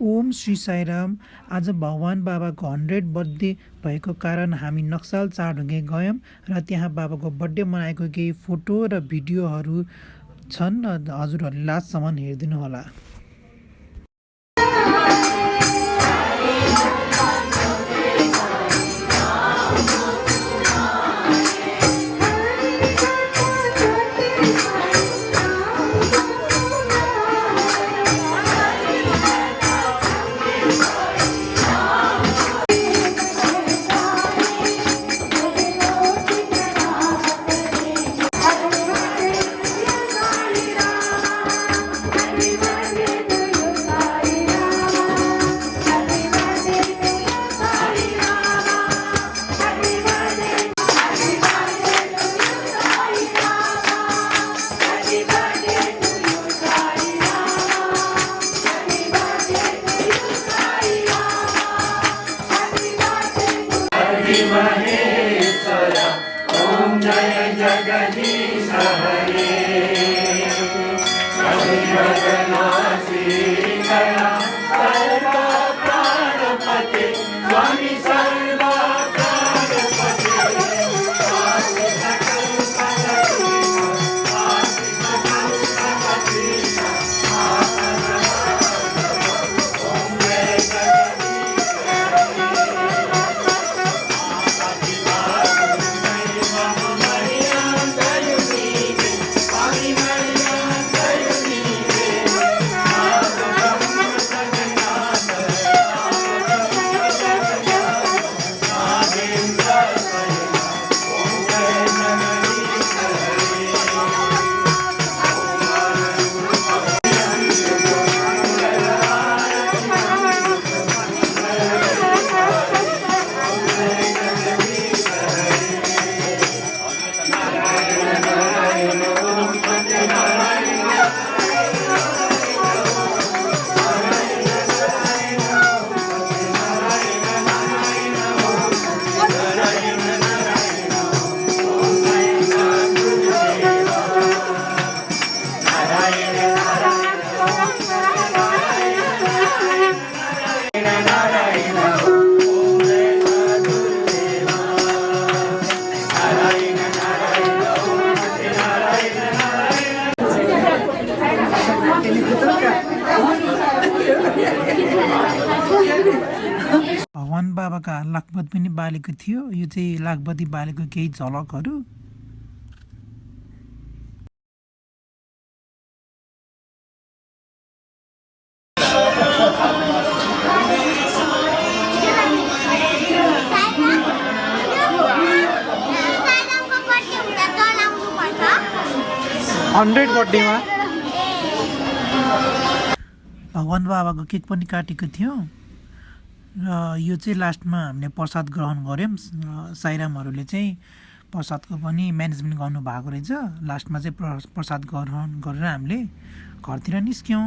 ओम श्री साईराम। आज भगवान बाबाको 100 बर्थडे भएको कारण हामी नक्साल चारढुङ्गे गयौँ र त्यहाँ बाबाको बर्थडे मनाएको केही फोटो र भिडियोहरू छन्। हजुरहरूले लास्टसम्म हेरिदिनुहोला। ओम जय जगदीश हरे विघ्ननाशी गया सर्व प्राणपते स्वामी सर्व भगवान बाबाका लाखपत पनि बालेको थियो। यो चाहिँ लाखपति बालेको केही झलकहरू। बर्थडेमा भगवान बाबाको केक पनि काटेको थियो र यो चाहिँ लास्टमा हामीले प्रसाद ग्रहण गऱ्यौँ। साईरामहरूले चाहिँ प्रसादको पनि म्यानेजमेन्ट गर्नुभएको रहेछ। लास्टमा चाहिँ प्रसाद ग्रहण गरेर हामीले घरतिर निस्क्यौँ।